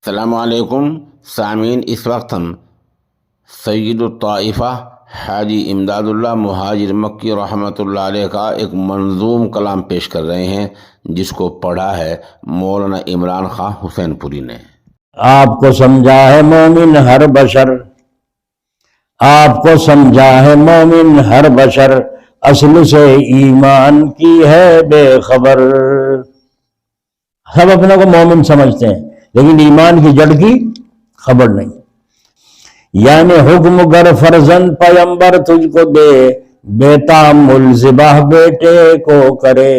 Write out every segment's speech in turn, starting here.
السلام علیکم سامعین، اس وقت ہم سید الطائفہ حاجی امداد اللہ مہاجر مکی رحمۃ اللہ علیہ کا ایک منظوم کلام پیش کر رہے ہیں، جس کو پڑھا ہے مولانا عمران خان حسین پوری نے۔ آپ کو سمجھا ہے مومن ہر بشر، آپ کو سمجھا ہے مومن ہر بشر، اصل سے ایمان کی ہے بے خبر۔ سب اپنے کو مومن سمجھتے ہیں لیکن ایمان کی جڑ کی خبر نہیں۔ یعنی حکم گر فرزند پیمبر تجھ کو دے، بیٹا مل ذبح بیٹے کو کرے،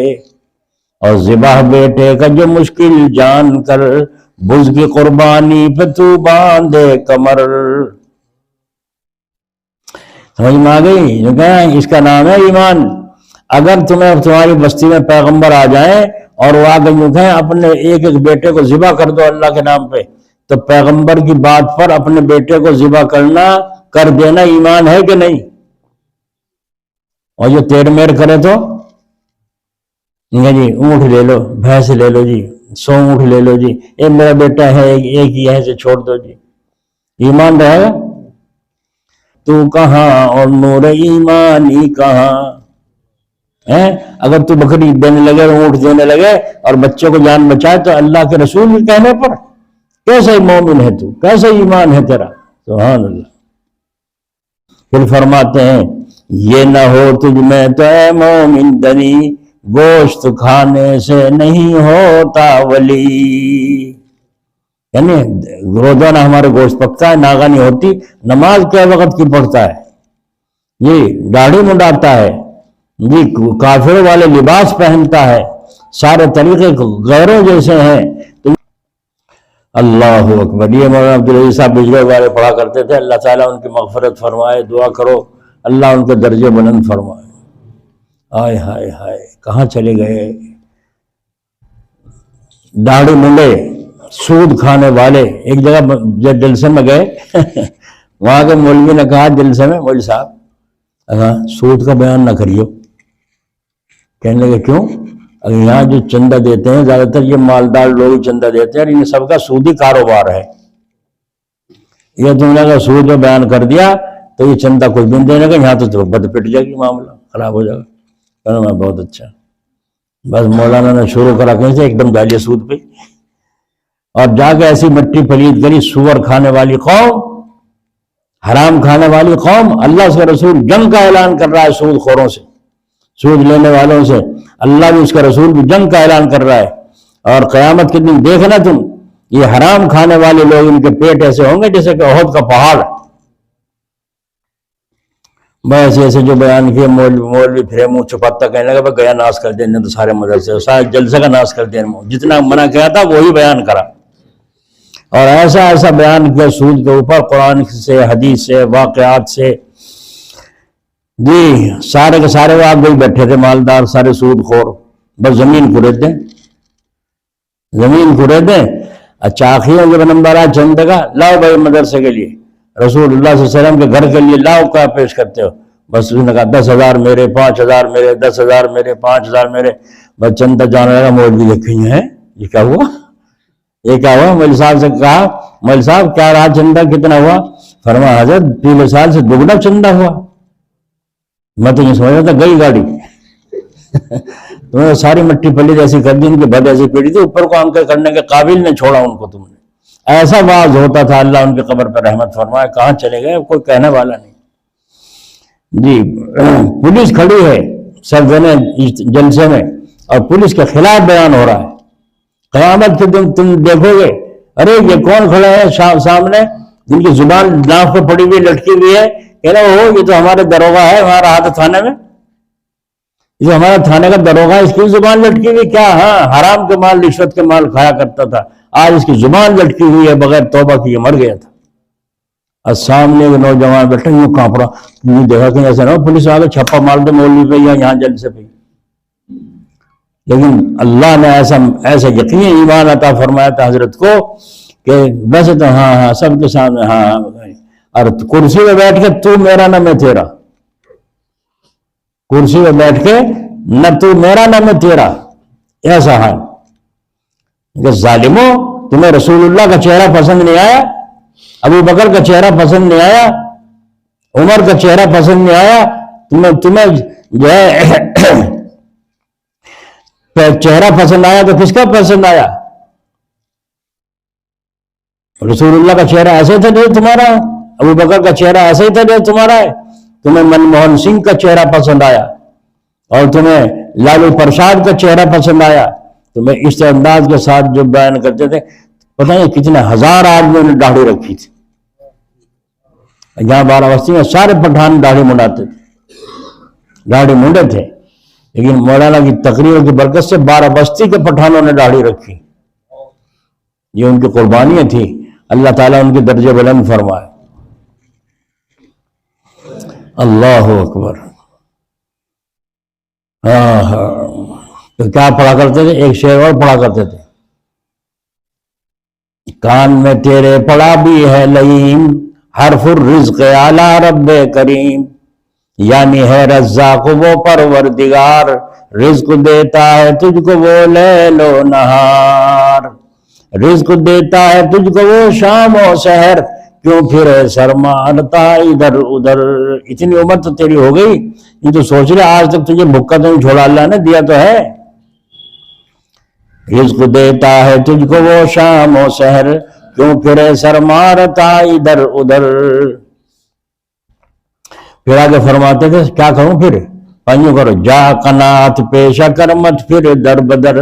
اور ذبح بیٹے کا جو مشکل جان کر، بز کی قربانی پہ تو باندھے کمر۔ سمجھ میں آ گئی؟ جو کہیں اس کا نام ہے ایمان۔ اگر تمہاری بستی میں پیغمبر آ جائیں اور وہ آگے یوں کہیں اپنے ایک ایک بیٹے کو ذبح کر دو اللہ کے نام پہ، تو پیغمبر کی بات پر اپنے بیٹے کو ذبح کر دینا ایمان ہے کہ نہیں؟ اور جو تیر میر کرے تو جی اونٹ لے لو، بھینس لے لو جی، 100 اونٹ لے لو جی، یہ میرا بیٹا ہے، ایک ہی ہے سے چھوڑ دو جی، ایمان رہے گا؟ تو کہاں اور نور ایمانی کہاں ہے؟ اگر تو بکری دینے لگے، اونٹ دینے لگے اور بچوں کو جان بچائے تو اللہ کے رسول کے کہنے پر کیسے مومن ہے تو، کیسے ایمان ہے تیرا؟ سبحان اللہ۔ پھر فرماتے ہیں یہ نہ ہو تجھ میں تو اے مومن دنی، گوشت کھانے سے نہیں ہوتا ولی۔ یعنی روزانہ ہمارے گوشت پکتا ہے، ناغہ نہیں ہوتی، نماز کیا وقت کی پڑھتا ہے جی، داڑھی منڈاتا ہے جی، کافروں والے لباس پہنتا ہے، سارے طریقے غیروں جیسے ہیں۔ تو اللہ اکبر۔ یہ مولانا عبدالعزیز صاحب بجلی والے پڑھا کرتے تھے، اللہ تعالیٰ ان کی مغفرت فرمائے، دعا کرو اللہ ان کے درجے بلند فرمائے۔ ہائے ہائے ہائے، کہاں چلے گئے داڑھی منڈے سود کھانے والے؟ ایک جگہ جلسے میں گئے وہاں کے مولوی نے کہا جلسے میں، مولوی صاحب سود کا بیان نہ کریو۔ کہنے لگے کیوں؟ اگر یہاں جو چندہ دیتے ہیں زیادہ تر یہ مالدار لوگ چندہ دیتے ہیں، اور ان سب کا سودی کاروبار ہے۔ یہ تم نے اگر سود میں بیان کر دیا تو یہ چندہ کچھ بھی نہیں دینے کا، یہاں تو بد پٹ جائے گی، معاملہ خراب ہو جائے گا۔ کہنا میں بہت اچھا۔ بس مولانا نے شروع کرا کہیں سے ایک دم ڈالیے سود پہ، اور جا کے ایسی مٹی پلید کری، سور کھانے والی قوم، حرام کھانے والی قوم۔ اللہ سے رسول جنگ کا اعلان کر رہا ہے سود خوروں سے، سود لینے والوں سے، اللہ بھی اس کا رسول بھی جنگ کا اعلان کر رہا ہے۔ اور قیامت کے دن دیکھنا تم، یہ حرام کھانے والے لوگ ان کے پیٹ ایسے ہوں گے جیسے کہ احد کا پہاڑ۔ بس ایسے جو بیان کیے مولوی پھرے منہ چھپاتا، کہنے لگا گیا ناس کر دینے تو سارے مدرسے، سارے جلسے کا ناس کر دینے، جتنا منع کیا تھا وہی بیان کرا، اور ایسا ایسا بیان کیا سود کے اوپر، قرآن سے، حدیث سے، واقعات سے جی۔ سارے کے سارے وہ آگے بیٹھے تھے مالدار، سارے سود خور، بس زمین خرید دیں، زمین خرید دیں۔ اچھا آخری جب نمبر آیا چندے کا، لاؤ بھائی مدرسے کے لیے، رسول اللہ صلی اللہ علیہ وسلم کے گھر کے لیے لاؤ، کیا پیش کرتے ہو؟ بس اس نے کہا 10,000 میرے، 5,000 میرے، 10,000 میرے، 5,000 میرے۔ بس چندہ جانے لگا، مولوی دیکھیں ہیں یہ کیا ہوا، یہ کیا ہوا؟ مولوی صاحب سے کہا مولوی صاحب کیا رہا چندہ، کتنا ہوا؟ فرمایا حضرت پچھلے سال سے دگنا چندہ ہوا۔ میں تو یہ سمجھ رہا تھا گئی گاڑی تم نے ساری مٹی پلی جیسی کر دی، ان کی بد ایسی پیڑی تھی، اوپر کو انکر کرنے کے قابل نہیں چھوڑا ان کو تم نے۔ ایسا واز ہوتا تھا، اللہ ان کی قبر پر رحمت فرمائے۔ کہاں چلے گئے کوئی کہنے والا نہیں جی۔ پولیس کھڑی ہے سب جلسے میں، اور پولیس کے خلاف بیان ہو رہا ہے۔ قیامت کے دن تم دیکھو گے، ارے یہ کون کھڑا ہے سامنے، جن کی زبان ناف پہ پڑی ہوئی لٹکی ہوئی ہے، کہنا وہ یہ تو ہمارے دروغہ ہے، وہاں رہا تھا تھانے میں، یہ ہمارا تھانے کا دروغہ ہے، اس کی زبان لٹکی ہوئی کیا؟ ہاں حرام کے مال، رشوت کے مال کھایا کرتا تھا، آج اس کی زبان لٹکی ہوئی ہے، بغیر توبہ کی یہ مر گیا تھا۔ اور سامنے وہ نوجوان بیٹھے یوں کانپ رہا، یوں دیکھا کہ ایسا نہ ہو پولیس آگے چھپا مار دے مولوی پہ یا یہاں جلسے پہ۔ لیکن اللہ نے ایسا یقین ایمان عطا فرمایا تھا حضرت کو کہ ویسے تو ہاں سب کے سامنے ہاں، اور کرسی میں بیٹھ کے تو میرا نہ میں تیرا، کرسی میں بیٹھ کے نہ تو میرا نہ میں تیرا، ایسا ہے کہ ظالموں تمہیں رسول اللہ کا چہرہ پسند نہیں آیا، ابو بکر کا چہرہ پسند نہیں آیا، عمر کا چہرہ پسند نہیں آیا، تمہیں جو ہے چہرہ پسند آیا تو کس کا پسند آیا؟ رسول اللہ کا چہرہ ایسے تھا جو تمہارا ہے، ابو بکر کا چہرہ ایسے ہی تھا جو تمہارا ہے، تمہیں منموہن سنگھ کا چہرہ پسند آیا اور تمہیں لالو پرساد کا چہرہ پسند آیا، تمہیں اس انداز کے ساتھ جو بیان کرتے تھے، پتہ نہیں کتنے ہزار آدمیوں نے داڑھی رکھی تھی، یہاں بارہ بستی میں سارے پٹھان داڑھی منڈاتے تھے، داڑھی منڈے تھے، لیکن مولانا کی تقریروں کی برکت سے بارہ بستی کے پٹھانوں نے داڑھی رکھی، یہ ان کی قربانیاں تھیں، اللہ تعالیٰ ان کے درجے بلند فرمائے۔ اللہ اکبر۔ تو کیا پڑھا کرتے تھے؟ ایک شعر اور پڑھا کرتے تھے، کان میں تیرے پڑا بھی ہے لئیم حرف الرزق اعلی رب کریم، یعنی ہے رزاق وہ پروردگار، رزق دیتا ہے تجھ کو وہ لیل و نہار، رزق دیتا ہے تجھ کو وہ شام و سحر، کیوں پھرے سرمانتا ادھر ادھر۔ اتنی عمر تو تیری ہو گئی، یہ تو سوچ رہے آج تک تجھے بھوکا تو نہیں چھوڑا، اللہ نے دیا تو ہے۔ رزق دیتا ہے تجھ کو وہ شام و سحر، کیوں پھرے سرمانتا ادھر ادھر۔ پھر آگے فرماتے تھے کیا کہوں پھر؟ پنجو کرو، جا قناعت پیشہ کر مت پھر در بدر،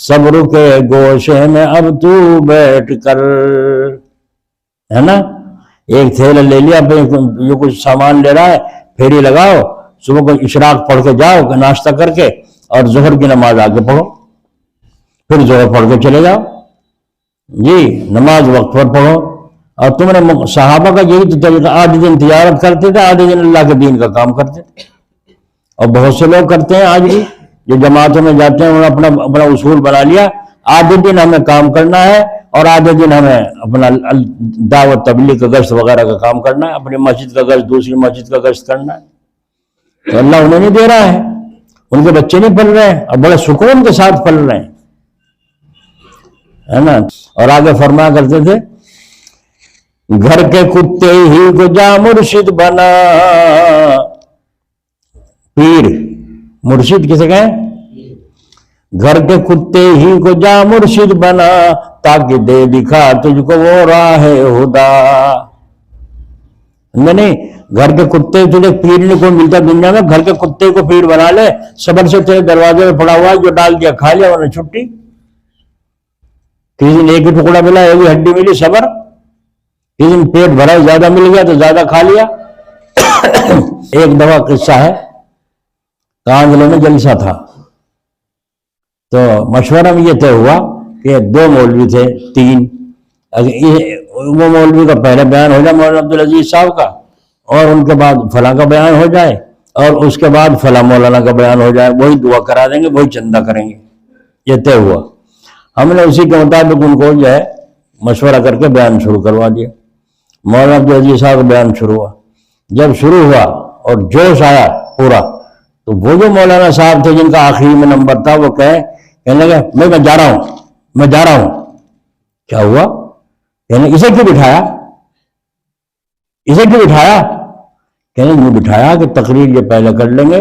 صبر کے گوشے میں اب تو بیٹھ کر، ہے نا؟ ایک تھیلا لے لیا، جو کچھ سامان لے رہا ہے پھیری لگاؤ، صبح کو اشراق پڑھ کے جاؤ ناشتہ کر کے، اور ظہر کی نماز آگے پڑھو، پھر ظہر پڑھ کے چلے جاؤ، جی نماز وقت پر پڑھو۔ اور تم نے صحابہ کا یہی تو طریقہ، آدھے دن تجارت کرتے تھے، آدھے دن اللہ کے دین کا کام کرتے تھے، اور بہت سے لوگ کرتے ہیں آج بھی، جو جماعتوں میں جاتے ہیں انہوں نے اپنا اصول بنا لیا، آدھے دن ہمیں کام کرنا ہے اور آدھے دن ہمیں اپنا دعوت تبلیغ کا گشت وغیرہ کا کام کرنا ہے، اپنی مسجد کا گشت دوسری مسجد کا گشت کرنا ہے۔ تو اللہ انہیں نہیں دے رہا ہے، ان کے بچے نہیں پل رہے ہیں، اور بڑے سکون کے ساتھ پل رہے ہیں، ہے نا؟ اور آگے فرمایا کرتے تھے، گھر کے کتے ہی کو جا مرشد بنا، پیر مرشد کسے کہیں؟ گھر کے کتے ہی کو جا مرشد بنا، تاکہ دے دکھا تجھ کو وہ راہ ہدا۔ نہیں، گھر کے کتے تجھے پیر نہیں کوئی ملتا دنیا میں، گھر کے کتے کو پیر بنا لے، صبر سے تیرے دروازے میں پڑا ہوا ہے، جو ڈال دیا کھا لیا ورنہ چھٹی، کسی دن ایک ہی ٹکڑا ملا، ایک ہی ہڈی ملی صبر، کسی دن پیٹ بھرا زیادہ مل گیا تو زیادہ کھا لیا۔ ایک دفعہ قصہ ہے، کاندلے میں جلسہ تھا، تو مشورہ میں یہ طے ہوا کہ دو مولوی تھے، تین، وہ مولوی کا پہلے بیان ہو جائے مولانا عبدالعزیز صاحب کا، اور ان کے بعد فلاں کا بیان ہو جائے، اور اس کے بعد فلاں مولانا کا بیان ہو جائے، وہی دعا کرا دیں گے، وہی چندہ کریں گے، یہ طے ہوا۔ ہم نے اسی کے مطابق ان کو جو ہے مشورہ کر کے بیان شروع کروا دیا۔ مولانا عبدالعزیز صاحب کا بیان شروع ہوا، جب شروع ہوا اور جوش آیا پورا، تو وہ جو مولانا صاحب تھے جن کا آخری میں نمبر تھا، وہ کہنے لگے میں جا رہا ہوں، میں جا رہا ہوں۔ کیا ہوا؟ کہنے اسے کیوں بٹھایا؟ اسے کیوں بٹھایا؟ کہنے یوں بٹھایا کہ تقریر یہ پہلے کر لیں گے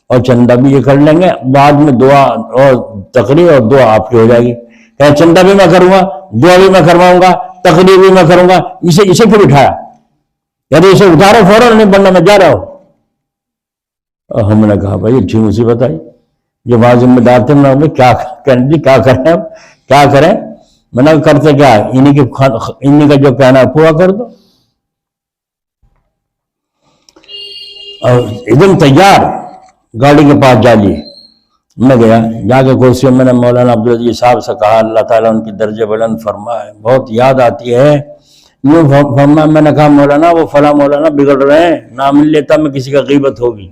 اور چندہ بھی یہ کر لیں گے، بعد میں دعا اور تقریر اور دعا آپ کی ہو جائے گی۔ کہ چندہ بھی میں کروں گا، دعا بھی میں کرواؤں گا، تقریر بھی میں کروں گا، اسے کیوں بٹھایا؟ یعنی اسے اتارو فوراً، نہیں بننا میں جا رہا ہوں۔ اور ہم نے کہا بھائی اچھی مصیبت آئی، جو وہاں ذمہ دار تھے انہوں نے کیا کریں جی، کیا کریں اب، کیا کریں؟ میں نے کرتے کیا، انہی کا جو کہنا ہے پورا کر دو۔ اور ایک دم تیار گاڑی کے پاس جا لیے، میں گیا، جا کے کرسی میں نے مولانا عبدالعزیز صاحب سے کہا، اللہ تعالیٰ ان کی درجے بلند فرمائے، بہت یاد آتی ہے، یوں فرمایا، میں نے کہا مولانا وہ فلاں مولانا بگڑ رہے ہیں، نام لیتا میں کسی کا غیبت ہوگی،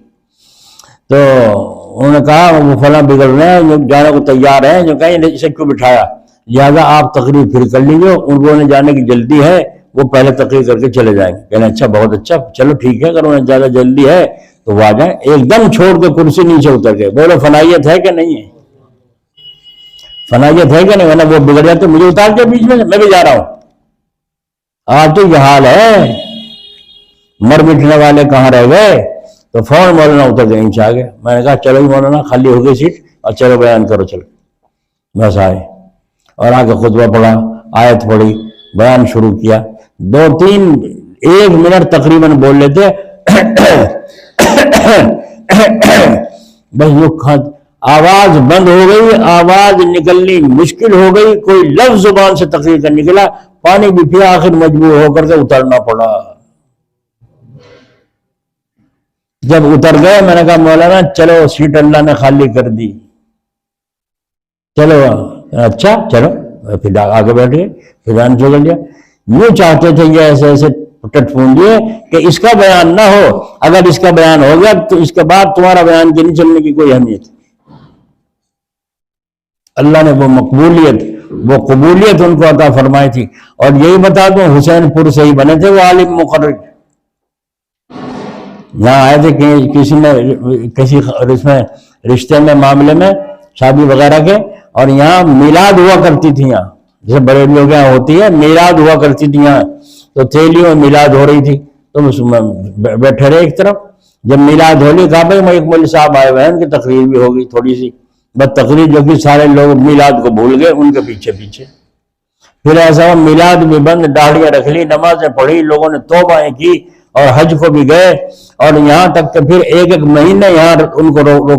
تو انہوں نے کہا وہ فلاں بگڑ رہے ہیں، جو جانے کو تیار ہیں، جو کہیں اسے کیوں بٹھایا، لہٰذا آپ تقریر پھر کر لیجیے، ان کو انہیں جانے کی جلدی ہے، وہ پہلے تقریر کر کے چلے جائیں گے۔ کہنا اچھا بہت اچھا، چلو ٹھیک ہے، اگر انہیں زیادہ جلدی ہے تو وہ آ جائیں۔ ایک دم چھوڑ کے کرسی نیچے اتر گئے، بولو فنائیت ہے کہ نہیں ہے؟ فنائیت ہے کہ نہیں؟ ورنہ وہ بگڑ جاتے مجھے اتار کے بیچ میں میں بھی جا رہا ہوں. آج تو یہ حال ہے. مر مٹنے والے کہاں رہ گئے؟ تو فوراً مولانا اتر گئے نیچے آ گئے. میں نے کہا چلو مولانا خالی ہو گئی سیٹ اور چلو بیان کرو. چلو بس آئے اور آ کے خطبہ پڑھا, آیت پڑھی, بیان شروع کیا. 1 منٹ تقریباً بول لیتے بس وہ آواز بند ہو گئی, آواز نکلنی مشکل ہو گئی, کوئی لفظ زبان سے تقریر کر نکلا, پانی بھی پیا, آخر مجبور ہو کر کے اترنا پڑا. جب اتر گئے میں نے کہا مولانا چلو سیٹ اللہ نے خالی کر دی, چلو. اچھا چلو, پھر آگے بیٹھ گئے, پھر بیان شروع کر دیا. یوں چاہتے تھے یہ ایسے ایسے ٹٹ پھونڈیے کہ اس کا بیان نہ ہو, اگر اس کا بیان ہو گیا تو اس کے بعد تمہارا بیان کے نہیں چلنے کی کوئی اہمیت. اللہ نے وہ مقبولیت, وہ قبولیت ان کو عطا فرمائی تھی. اور یہی بتا دوں حسین پور سے ہی بنے تھے وہ عالم مقرر. یہاں آئے تھے کہ کسی اس میں رشتے میں معاملے میں شادی وغیرہ کے, اور یہاں میلاد ہوا کرتی تھی. یہاں جیسے بریلیوں کے یہاں ہوتی ہے میلاد ہوا کرتی تھی یہاں, تو تھیلیوں میں میلاد ہو رہی تھی تو بیٹھے رہے ایک طرف. جب میلاد ہو لی کہا بھائی ملک مولوی صاحب آئے ہوئے ہیں, ان کی تقریر بھی ہوگی تھوڑی سی, بس تقریر جو کہ سارے لوگ میلاد کو بھول گئے ان کے پیچھے پیچھے. پھر ایسا ہوا میلاد بھی بند, داڑیاں رکھ لی, نمازیں پڑھی, لوگوں نے توبائیں کی اور حج کو بھی گئے. اور یہاں تک کہ پھر 1 مہینے یہاں ان کو روکا